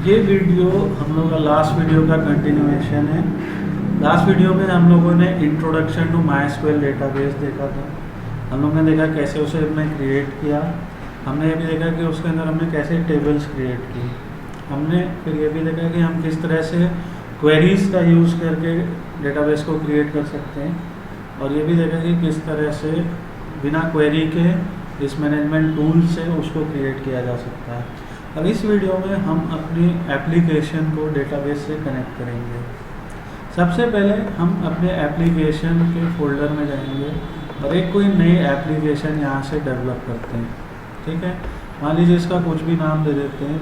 ये वीडियो हम लोग का लास्ट वीडियो का कंटिन्यूएशन है। लास्ट वीडियो में हम लोगों ने इंट्रोडक्शन टू MySQL डेटाबेस देखा था। हम लोग ने देखा कैसे उसे हमने क्रिएट किया। हमने ये भी देखा कि उसके अंदर हमने कैसे टेबल्स क्रिएट की। हमने फिर ये भी देखा कि हम किस तरह से क्वेरीज का यूज़ करके डेटाबेस को क्रिएट कर सकते हैं, और ये भी देखा कि किस तरह से बिना क्वेरी के इस मैनेजमेंट टूल से उसको क्रिएट किया जा सकता है। अब इस वीडियो में हम अपनी एप्लीकेशन को डेटाबेस से कनेक्ट करेंगे। सबसे पहले हम अपने एप्लीकेशन के फोल्डर में जाएंगे और एक कोई नई एप्लीकेशन यहाँ से डेवलप करते हैं। ठीक है, मान लीजिए इसका कुछ भी नाम दे देते हैं,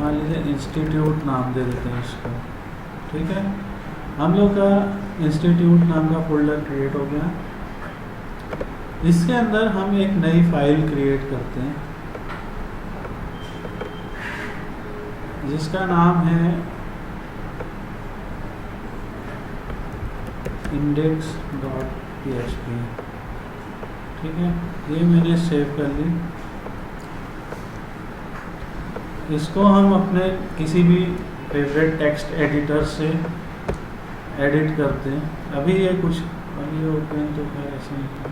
मान लीजिए इंस्टीट्यूट नाम दे देते हैं इसको। ठीक है, हम लोग का इंस्टीट्यूट नाम का फोल्डर क्रिएट हो गया। इसके अंदर हम एक नई फाइल क्रिएट करते हैं जिसका नाम है index.php। ठीक है, ये मैंने सेव कर ली। इसको हम अपने किसी भी फेवरेट टेक्स्ट एडिटर से एडिट करते हैं। अभी ये कुछ अभी ओपन तो खैर ऐसे नहीं था।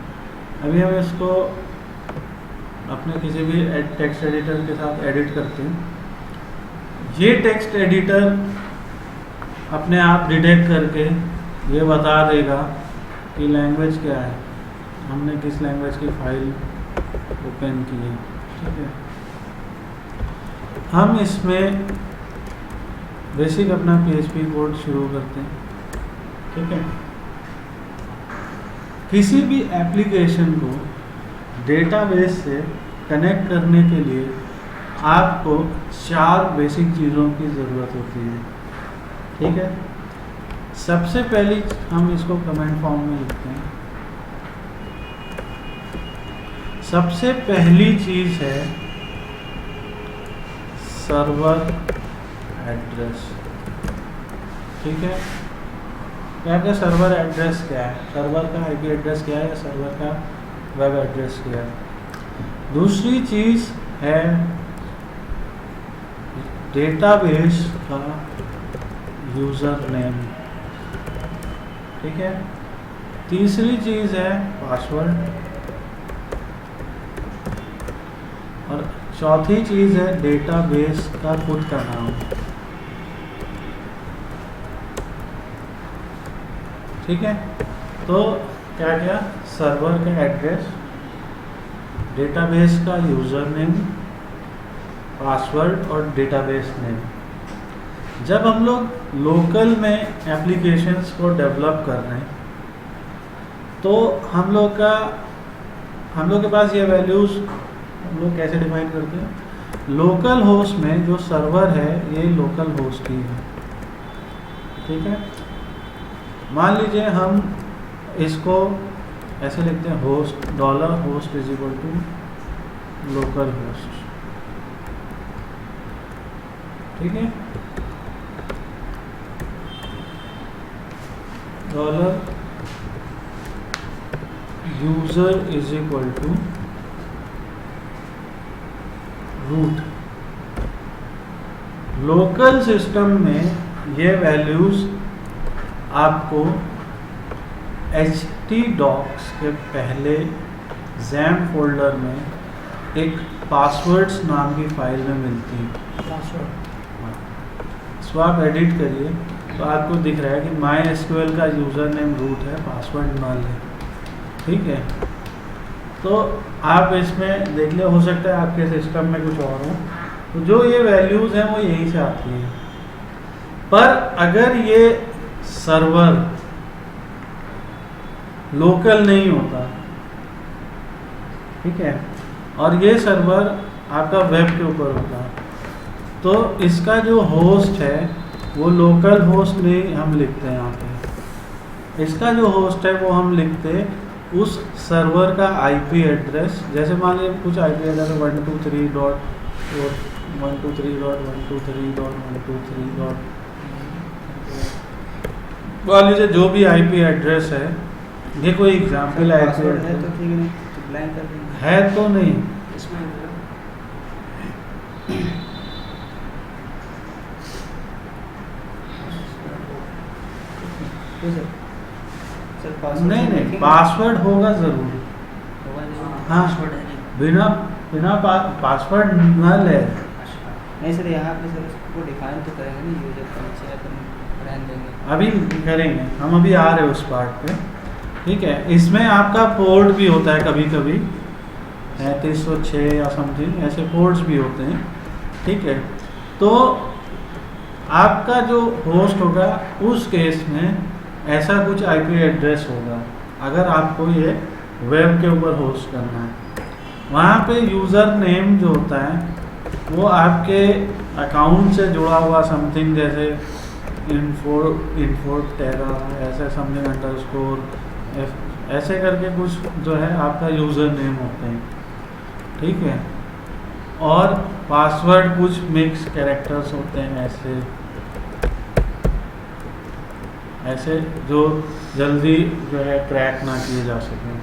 अभी हम इसको अपने किसी भी टेक्स्ट एडिटर के साथ एडिट करते हैं। ये टेक्स्ट एडिटर अपने आप डिटेक्ट करके ये बता देगा कि लैंग्वेज क्या है, हमने किस लैंग्वेज की फाइल ओपन की है। ठीक है, हम इसमें बेसिक अपना PHP कोड शुरू करते हैं। ठीक है, किसी भी एप्लीकेशन को डेटाबेस से कनेक्ट करने के लिए आपको 4 बेसिक चीज़ों की ज़रूरत होती है। ठीक है, सबसे पहली हम इसको कमेंट फॉर्म में लिखते हैं। सबसे पहली चीज़ है सर्वर एड्रेस। ठीक है, क्या सर्वर एड्रेस क्या है, सर्वर का IP एड्रेस क्या है या सर्वर का वेब एड्रेस क्या है। दूसरी चीज़ है डेटाबेस का यूज़र नेम। ठीक है, तीसरी चीज़ है पासवर्ड, और चौथी चीज़ है डेटाबेस का खुद का नाम। ठीक है, तो क्या क्या, सर्वर का एड्रेस, डेटाबेस का यूज़र नेम, पासवर्ड और डेटाबेस नेम। जब हम लोग लोकल में एप्लीकेशंस को डेवलप कर रहे हैं तो हम लोग के पास ये वैल्यूज़ हम लोग कैसे डिफाइन करते हैं। लोकल होस्ट में जो सर्वर है ये लोकल होस्ट की है। ठीक है, मान लीजिए हम इसको ऐसे लिखते हैं, host $host is equal to local host. ठीक है, $user is equal to root. Local system में ये वैल्यूज आपको htdocs के पहले XAMPP फोल्डर में एक पासवर्ड्स नाम की फाइल में मिलती है। इसको आप एडिट करिए तो आपको दिख रहा है कि MySQL का यूज़र नेम रूट है, पासवर्ड नल है। ठीक है, तो आप इसमें देख लिया, हो सकता है आपके सिस्टम में कुछ और हो, तो जो ये वैल्यूज़ हैं वो यहीं से आती हैं। पर अगर ये सर्वर लोकल नहीं होता, ठीक है, और ये सर्वर आपका वेब के ऊपर होता, तो इसका जो होस्ट है वो लोकल होस्ट नहीं हम लिखते हैं यहाँ पे। इसका जो होस्ट है वो हम लिखते उस सर्वर का IP एड्रेस। जैसे मान लीजिए कुछ IP एड्रेस 123.123.123.123. मान लीजिए जो भी IP एड्रेस है, ये कोई एग्जाम्पल है, तो ठीक है, नहीं तो ब्लैंक कर देंगे। है तो नहीं, इसमें तो सर पासवर्ड नहीं से नहीं, देखेंगे? पासवर्ड होगा ज़रूर। होगा जरूर। हाँ। पासवर्ड है नहीं। बिना बिना पासवर्ड न ले। नहीं सर, यहाँ पे सर उसको डिफाइन तो करेंगे नहीं, यूजर का नीचे अपन रहने देंगे। अभी करेंगे, हम अभी आ रहे हैं उस पार्ट पे। ठीक है, इसमें आपका पोर्ट भी होता है कभी कभी 3306 या समथिंग ऐसे पोर्ट्स भी होते हैं। ठीक है, तो आपका जो होस्ट होगा उस केस में ऐसा कुछ आईपी एड्रेस होगा। अगर आपको ये वेब के ऊपर होस्ट करना है, वहाँ पे यूज़र नेम जो होता है वो आपके अकाउंट से जुड़ा हुआ समथिंग, जैसे इन्फो टेरा ऐसे समथिंग अंडरस्कोर ऐसे करके कुछ जो है आपका यूज़र नेम होते हैं। ठीक है, और पासवर्ड कुछ मिक्स कैरेक्टर्स होते हैं ऐसे जो जल्दी जो है क्रैक ना किए जा सकें।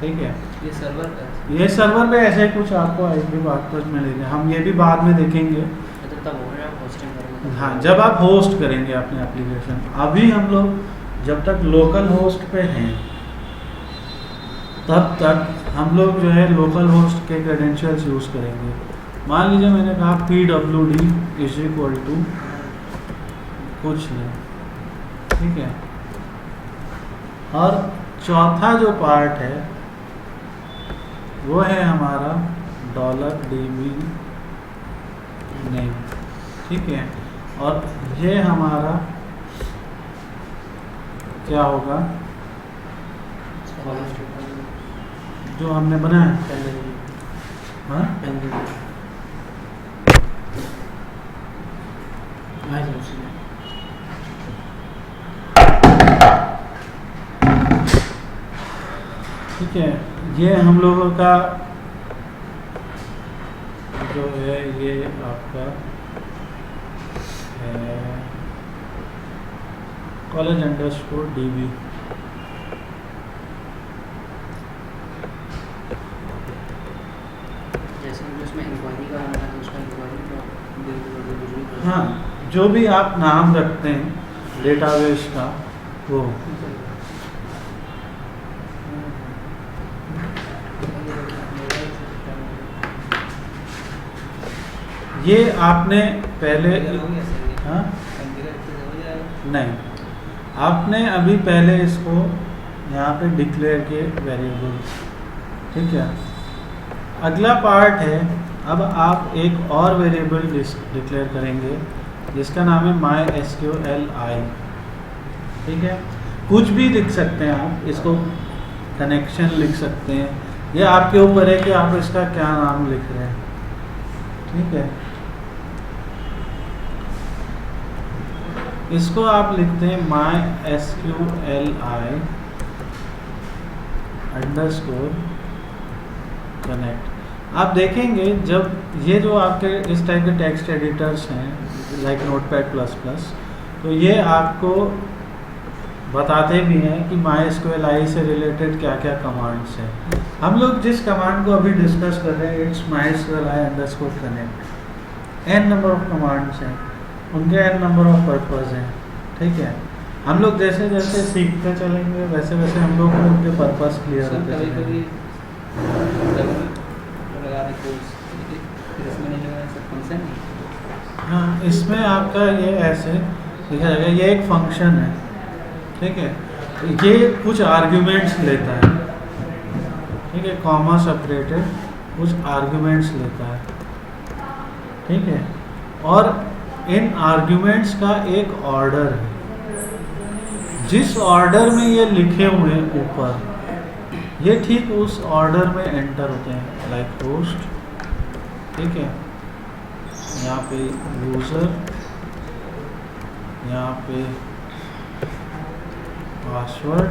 ठीक है, ये सर्वर का है। ये सर्वर पे ऐसे कुछ आपको आईपी पासवर्ड मिलेंगे, हम ये भी बाद में देखेंगे। तो तब हो रहा है होस्टिंग करेंगे। हाँ, जब आप होस्ट करेंगे अपने एप्लीकेशन। अभी हम लोग जब तक लोकल होस्ट पे हैं तब तक हम लोग जो है लोकल होस्ट के क्रेडेंशियल्स यूज़ करेंगे। मान लीजिए मैंने कहा PWD = कुछ नहीं। ठीक है, और चौथा जो पार्ट है वो है हमारा $DB नेम। ठीक है, और ये हमारा क्या होगा जो हमने बनाया। हाँ, ठीक है, ये हम लोगों का जो है ये आपका है college_db। जैसे हम उसमें इंक्वायरी का बनाना है तो उसका इंक्वायरी हाँ, जो भी आप नाम रखते हैं डेटाबेस का वो। ये आपने पहले हाँ नहीं, आपने अभी पहले इसको यहाँ पे डिक्लेयर किए वेरिएबल। ठीक है, अगला पार्ट है, अब आप एक और वेरिएबल डिक्लेयर करेंगे जिसका नाम है MySQLi। ठीक है, कुछ भी लिख सकते हैं आप, इसको कनेक्शन लिख सकते हैं, ये आपके ऊपर है कि आप इसका क्या नाम लिख रहे हैं। ठीक है, इसको आप लिखते हैं MySQLi_connect। आप देखेंगे जब ये जो आपके इस टाइप के टेक्स्ट एडिटर्स हैं लाइक Notepad++, तो ये आपको बताते भी हैं कि MySQLi से रिलेटेड क्या क्या कमांड्स हैं। हम लोग जिस कमांड को अभी डिस्कस कर रहे हैं it's MySQLi_connect। n number of commands हैं, उनके n नंबर ऑफ पर्पज़ हैं। ठीक है, हम लोग जैसे जैसे सीखते चलेंगे वैसे वैसे हम लोग को उनके पर्पज़ क्लियर होते चलेंगे। हाँ, इसमें आपका ये ऐसे लिखा जाएगा, ये एक फंक्शन है। ठीक है, ये कुछ आर्ग्यूमेंट्स लेता है। ठीक है, कॉमा सेपरेटेड कुछ आर्ग्यूमेंट्स लेता है। ठीक है, और इन आर्ग्यूमेंट्स का एक ऑर्डर है, जिस ऑर्डर में ये लिखे हुए हैं ऊपर, ये ठीक उस ऑर्डर में एंटर होते हैं, लाइक होस्ट। ठीक है, यहाँ पे यूज़र, यहाँ पे पासवर्ड,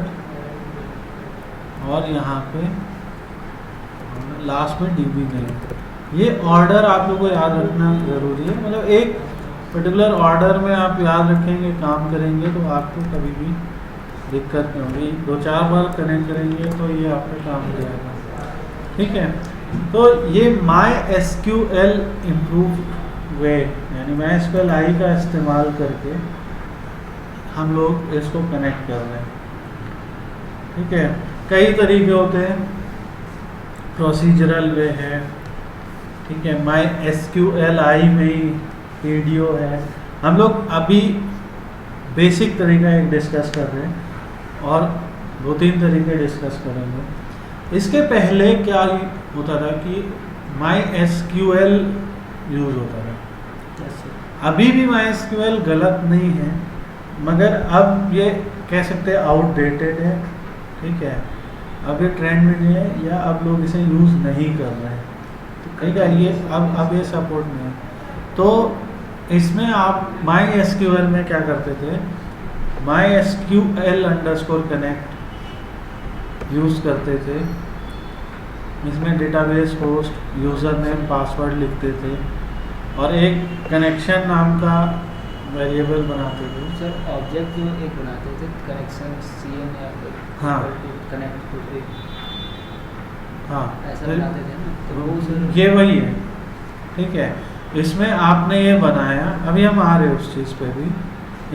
और यहाँ पे लास्ट में DB नेम। ये ऑर्डर आप लोगों को याद रखना ज़रूरी है। मतलब एक पर्टिकुलर ऑर्डर में आप याद रखेंगे, काम करेंगे तो आपको कभी भी दिक्कत नहीं होगी। 2-4 बार कनेक्ट करेंगे तो ये आपका काम हो जाएगा। ठीक है, तो ये MySQL इम्प्रूव वे यानी MySQLi का इस्तेमाल करके हम लोग इसको कनेक्ट कर रहे हैं। ठीक है, कई तरीके होते हैं, प्रोसीजरल वे है, ठीक है, माई SQLi में ही वीडियो है। हम लोग अभी बेसिक तरीका एक डिस्कस कर रहे हैं और 2-3 तरीके डिस्कस करेंगे। इसके पहले क्या होता था कि MySQL यूज़ होता था। अभी भी MySQL गलत नहीं है, मगर अब ये कह सकते हैं आउटडेटेड है। ठीक है, अब ये ट्रेंड में नहीं है या अब लोग इसे यूज़ नहीं कर रहे हैं। ठीक है, ये अब ये सपोर्ट नहीं है। तो इसमें आप MySQL में क्या करते थे, MySQL_connect यूज़ करते थे। इसमें database host user name password लिखते थे और एक कनेक्शन नाम का वेरिएबल बनाते थे। सर ऑब्जेक्ट जो एक बनाते थे कनेक्शन CN या हाँ कनेक्ट टू, हाँ ऐसा बनाते थे ना, तो वो सर ये वही है। ठीक है, इसमें आपने ये बनाया, अभी हम आ रहे हैं उस चीज़ पे भी।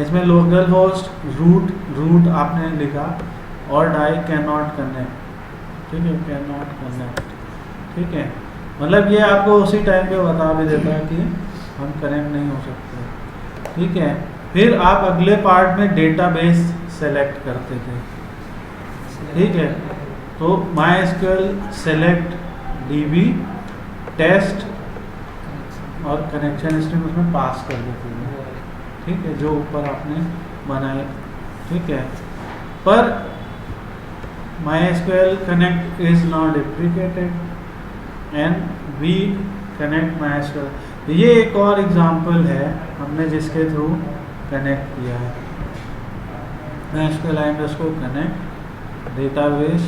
इसमें लोकल होस्ट रूट आपने लिखा और डाई कैन नॉट कनेक्ट। ठीक है, कैन नॉट कनेक्ट। ठीक है, मतलब ये आपको उसी टाइम पे बता भी देता है कि हम कनेक्ट नहीं हो सकते। ठीक है, फिर आप अगले पार्ट में डेटाबेस सेलेक्ट करते थे। ठीक है, तो MySQL select DB टेस्ट और कनेक्शन स्ट्रिंग उसमें पास कर देते हैं। ठीक है, जो ऊपर आपने बनाए। ठीक है, पर MySQL connect is now deprecated and we connect MySQL। ये एक और एग्जांपल है हमने जिसके थ्रू कनेक्ट किया है। MySQL_connect डेटाबेस,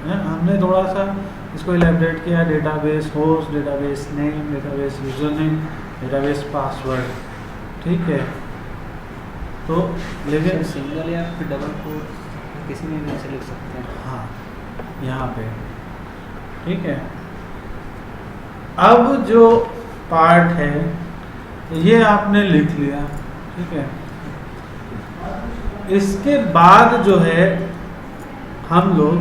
हमने थोड़ा सा इसको इलेबरेट किया, database host, database name, database user name, database password. ठीक है, तो लेकिन सिंगल या फिर डबल कोट किसी में भी ऐसे लिख सकते हैं। हाँ, यहाँ पे ठीक है। अब जो पार्ट है ये आपने लिख लिया। ठीक है, इसके बाद जो है हम लोग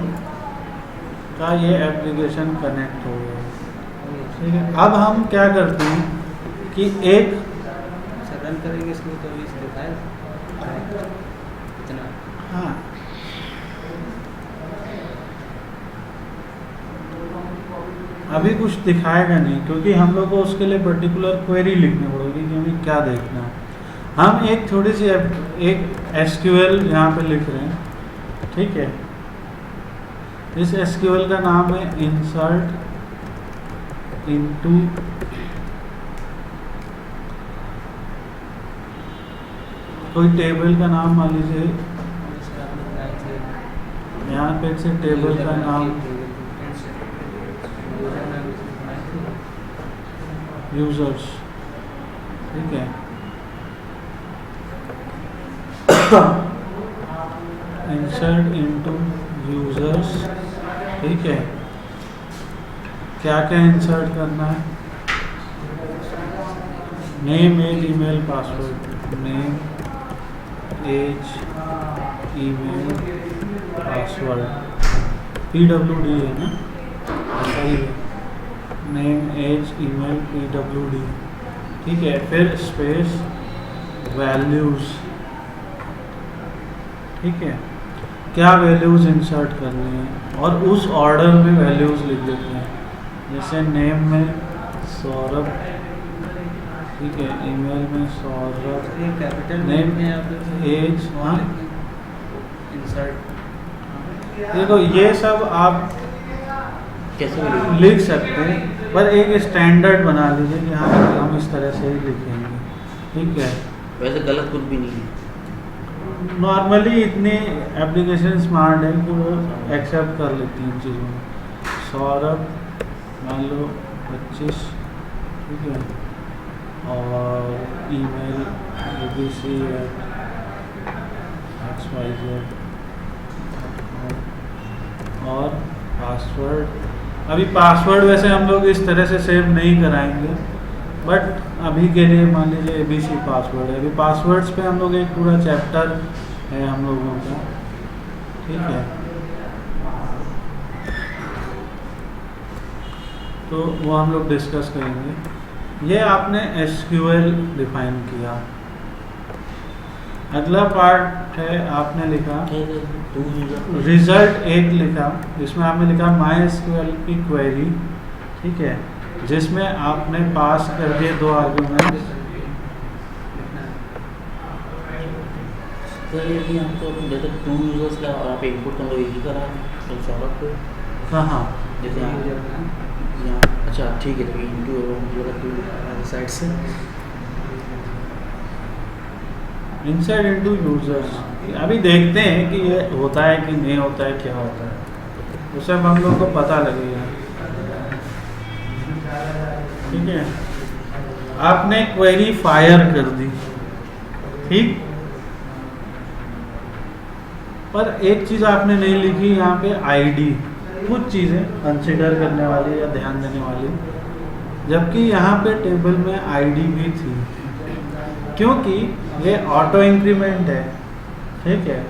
का ये एप्लीकेशन कनेक्ट हो गया। ठीक है, अब हम क्या करते हैं कि एक रन करेंगे इसमें तो अभी दिखाए इतना। हाँ, अभी कुछ दिखाएगा नहीं, क्योंकि हम लोग को उसके लिए पर्टिकुलर क्वेरी लिखनी पड़ेगी कि हमें क्या देखना है। हम एक थोड़ी सी एक SQL यहाँ पे लिख रहे हैं। ठीक है, इस SQL का नाम है इंसर्ट इनटू कोई टेबल का नाम मान लीजिए, यहाँ पे से टेबल का नाम यूजर्स। ठीक है, इंसर्ट इनटू यूजर्स। ठीक है, क्या क्या इंसर्ट करना है, name as email password, name as email password, PWD है ना, ऐसा ही है, नेम एज ईमेल PWD। ठीक है, फिर स्पेस वैल्यूज़। ठीक है, क्या वैल्यूज़ इंसर्ट करनी है और उस ऑर्डर में वैल्यूज़ लिख देते हैं। जैसे नेम में सौरभ, ठीक है, ईमेल में सौरभ, कैपिटल नेम में आप एज। हाँ, इंसर्ट देखो ये सब आप कैसे लिख सकते हैं, पर एक स्टैंडर्ड बना लीजिए कि हाँ हम इस तरह से ही लिखेंगे। ठीक है, वैसे गलत कुछ भी नहीं है। नॉर्मली इतनी एप्लीकेशन स्मार्ट है कि वो एक्सेप्ट कर लेती हैं इन चीज़ों में। सौरभ मान लो 25, ठीक है, और ईमेल abc@xyz और पासवर्ड। अभी पासवर्ड वैसे हम लोग इस तरह से सेव नहीं कराएंगे, बट अभी के लिए मान लीजिए ABC पासवर्ड है। अभी पासवर्ड्स पे हम लोग एक पूरा चैप्टर है हम लोगों का, ठीक है। तो वो हम लोग डिस्कस करेंगे। ये आपने SQL डिफाइन किया। अगला पार्ट है, आपने लिखा रिजल्ट एक लिखा, जिसमें आपने लिखा MySQL की क्वेरी, ठीक है, जिसमें आपने पास कर दिए 2 आर्गुमेंट। सर ये हम तो जैसे 2 यूजर्स का और आप इनपुट तो एक ही करा तो सौरभ को कहाँ जैसे यहाँ अच्छा ठीक है, तो इनटू मतलब साइड से इनसाइड इनटू यूजर्स। अभी देखते हैं कि ये होता है कि नहीं होता है, क्या होता है, उसे हम लोग को पता लगेगा, ठीक है। आपने क्वेरी फायर कर दी, ठीक, पर एक चीज आपने नहीं लिखी यहाँ पे ID। कुछ चीजें कंसिडर करने वाली या ध्यान देने वाली, जबकि यहाँ पे टेबल में ID भी थी, क्योंकि ये ऑटो इंक्रीमेंट है, ठीक है,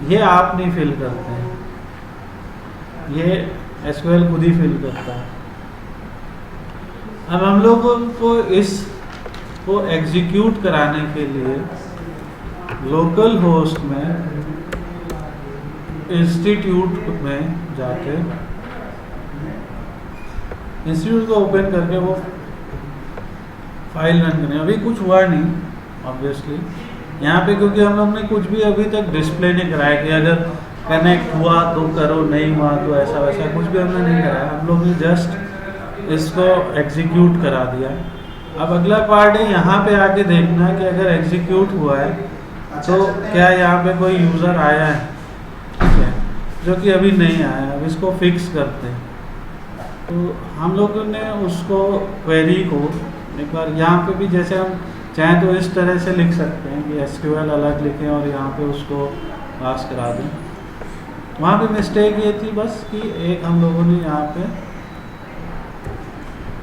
ये आप नहीं फिल करते हैं, ये SQL खुद ही फिल करता है। अब हम लोगों को इसको एग्जीक्यूट कराने के लिए लोकल होस्ट में इंस्टीट्यूट में जाके इंस्टीट्यूट को ओपन करके वो फाइल रन करनी। अभी कुछ हुआ नहीं ऑब्वियसली यहाँ पे, क्योंकि हम लोग ने कुछ भी अभी तक डिस्प्ले नहीं कराया कि अगर कनेक्ट हुआ तो करो, नहीं हुआ तो ऐसा वैसा कुछ भी हमने नहीं कराया। हम लोग ने जस्ट इसको एग्जीक्यूट करा दिया। अब अगला पार्ट है यहाँ पे आके देखना कि अगर एग्जीक्यूट हुआ है तो क्या यहाँ पे कोई यूज़र आया है, ठीक है, जो कि अभी नहीं आया। अब इसको फिक्स करते हैं। तो हम लोगों ने उसको क्वेरी को एक बार यहाँ पे भी जैसे हम चाहें तो इस तरह से लिख सकते हैं कि SQL अलग लिखें और यहाँ पे उसको पास करा दें। वहाँ पे मिस्टेक ये थी बस कि एक हम लोगों ने यहाँ पे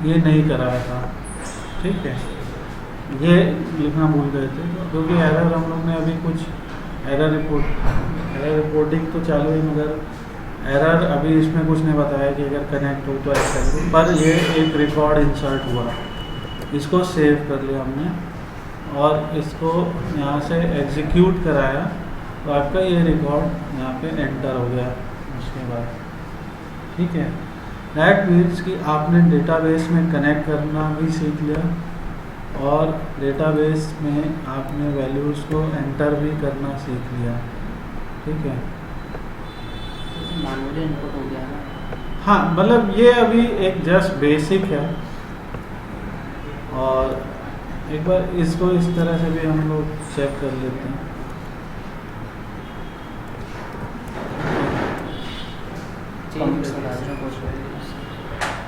ये नहीं कराया था, ठीक है, ये लिखना भूल गए थे, क्योंकि एरर हम लोग ने अभी कुछ एरर रिपोर्टिंग तो चालू है, मगर एरर अभी इसमें कुछ नहीं बताया कि अगर कनेक्ट हो तो ऐसा करो। पर ये एक रिकॉर्ड इंसर्ट हुआ, इसको सेव कर लिया हमने और इसको यहाँ से एग्जीक्यूट कराया तो आपका ये रिकॉर्ड यहाँ पे एंटर हो गया। उसके बाद ठीक है, दैट मीन्स कि आपने डेटाबेस में कनेक्ट करना भी सीख लिया और डेटाबेस में आपने वैल्यूज़ को एंटर भी करना सीख लिया, ठीक है। मैनुअली इनपुट हो गया ना। हाँ, मतलब ये अभी एक जस्ट बेसिक है और एक बार इसको इस तरह से भी हम लोग चेक कर लेते हैं।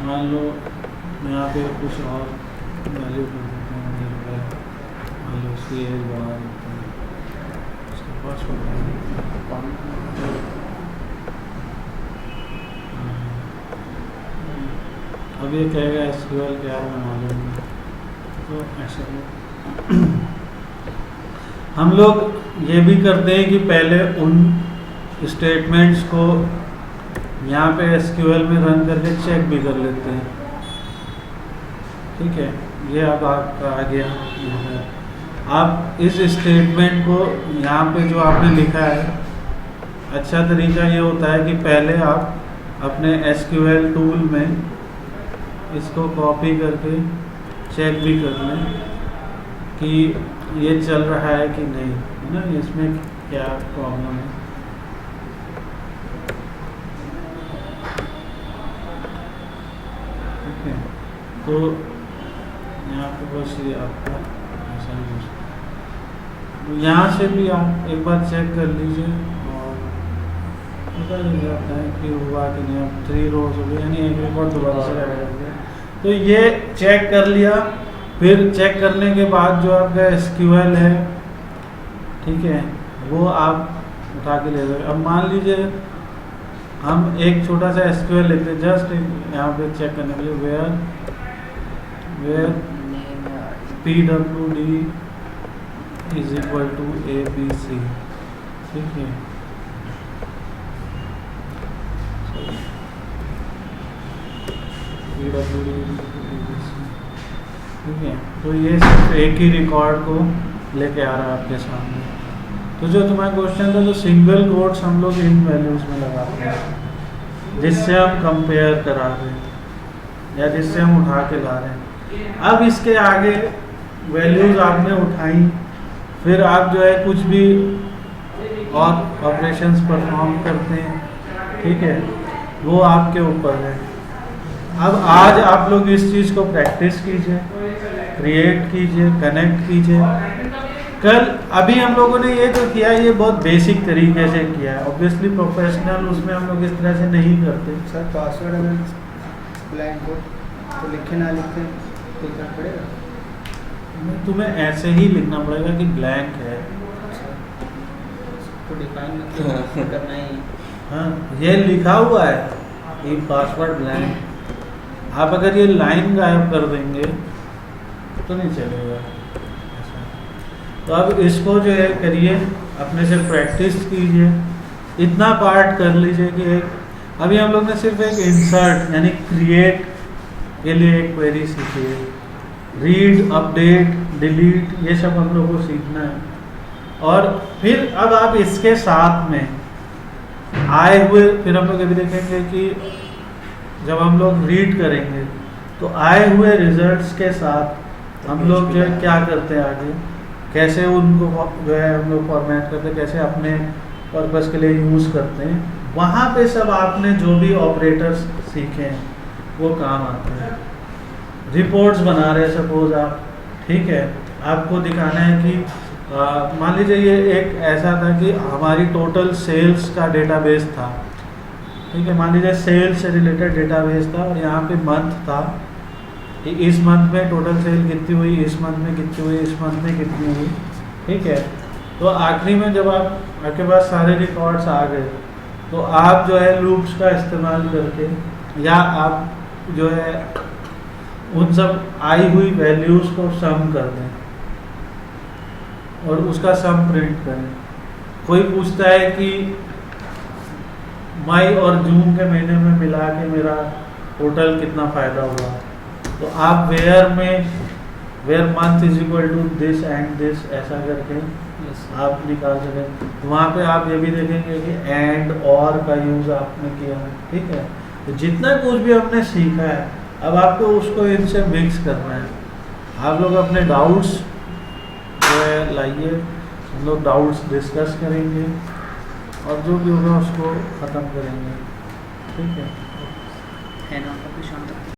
मान लो यहाँ पे कुछ और वैल्यू कर देते हैं, मान लो उसकी एज बढ़ा देते हैं, उसके पास अब ये कहेगा SQL क्या है मालूम नहीं, तो ऐसा हम लोग ये भी करते हैं कि पहले उन स्टेटमेंट्स को यहाँ पे SQL में रन करके चेक भी कर लेते हैं, ठीक है। ये अब आपका आ गया। आप इस स्टेटमेंट को यहाँ पे जो आपने लिखा है, अच्छा तरीका ये होता है कि पहले आप अपने SQL टूल में इसको कॉपी करके चेक भी कर लें कि ये चल रहा है कि नहीं, है ना, इसमें क्या प्रॉब्लम है। ठीक है, तो यहाँ पे बस ये आपका ऐसा ही हो सकता है। यहाँ से भी आप एक बार चेक कर लीजिए और पता लग जाता है कि हुआ कि नहीं। अब 3 रोज हो गए, यानी एक रिकॉर्ड दोबारा से ऐड हो गया। तो ये चेक कर लिया, फिर चेक करने के बाद जो आपका SQL है, ठीक है, वो आप उठा के ले जाओगे। अब मान लीजिए हम एक छोटा सा SQL लिखते हैं जस्ट यहाँ पे चेक करने के लिए, where PWD is equal to ABC, ठीक है। PWD ABC, ठीक है। तो ये सिर्फ एक ही रिकॉर्ड को लेके आ रहा है आपके सामने। तो जो तुम्हारा क्वेश्चन था, जो सिंगल कोट्स हम लोग इन वैल्यूज में लगाते हैं जिससे हम कंपेयर करा रहे हैं या जिससे हम उठा के ला रहे हैं। अब इसके आगे वैल्यूज आपने उठाई, फिर आप जो है कुछ भी और ऑपरेशंस परफॉर्म करते हैं, ठीक है, वो आपके ऊपर है। अब आज आप लोग इस चीज़ को प्रैक्टिस कीजिए, क्रिएट कीजिए, कनेक्ट कीजिए। कल अभी हम लोगों ने ये जो किया ये बहुत बेसिक तरीके से किया है। ऑब्वियसली प्रोफेशनल उसमें हम लोग इस तरह से नहीं करते। सर पासवर्ड अगर ब्लैंक हो तो लिखे ना लिखे तो क्या पड़ेगा? तुम्हें ऐसे ही लिखना पड़ेगा कि ब्लैंक है। तो डिफाइन मतलब करना ही। हाँ, ये लिखा हुआ है कि पासवर्ड ब्लैंक। आप अगर ये लाइन गायब कर देंगे तो नहीं चलेगा ऐसा। तो अब इसको जो है करिए, अपने से प्रैक्टिस कीजिए, इतना पार्ट कर लीजिए कि एक अभी हम लोग ने सिर्फ एक इंसर्ट यानी क्रिएट के लिए एक क्वेरी सीखी है। रीड, अपडेट, डिलीट, ये सब हम लोग को सीखना है। और फिर अब आप इसके साथ में आए हुए, फिर हम लोग अभी देखेंगे कि जब हम लोग रीड करेंगे तो आए हुए रिजल्ट्स के साथ हम लोग जो है क्या करते हैं आगे, कैसे उनको जो है हम लोग फॉर्मेट करते हैं, कैसे अपने पर्पस के लिए यूज़ करते हैं। वहाँ पे सब आपने जो भी ऑपरेटर्स सीखे हैं वो काम आते हैं। रिपोर्ट्स बना रहे सपोज आप, ठीक है, आपको दिखाना है कि मान लीजिए ये एक ऐसा था कि हमारी टोटल सेल्स का डेटाबेस था, ठीक है, मान लीजिए सेल्स से रिलेटेड डेटाबेस था और यहाँ पे मंथ था कि इस मंथ में टोटल सेल कितनी हुई, इस मंथ में कितनी हुई, इस मंथ में कितनी हुई, ठीक है। तो आखिरी में जब आपके पास सारे रिकॉर्ड्स आ गए तो आप जो है लूप्स का इस्तेमाल करके या आप जो है उन सब आई हुई वैल्यूज़ को सम कर दें और उसका सम प्रिंट करें। कोई पूछता है कि मई और जून के महीने में मिला के मेरा टोटल कितना फ़ायदा हुआ, तो आप where month is equal to this and this ऐसा करके आप निकाल सकें। तो वहाँ पे आप ये भी देखेंगे कि एंड और का यूज़ आपने किया है, ठीक है। तो जितना कुछ भी हमने सीखा है अब आपको उसको इनसे मिक्स करना है। आप लोग अपने डाउट्स जो है लाइए, हम लोग डाउट्स डिस्कस करेंगे और जो भी होगा उसको ख़त्म करेंगे, ठीक है। ना शाम तक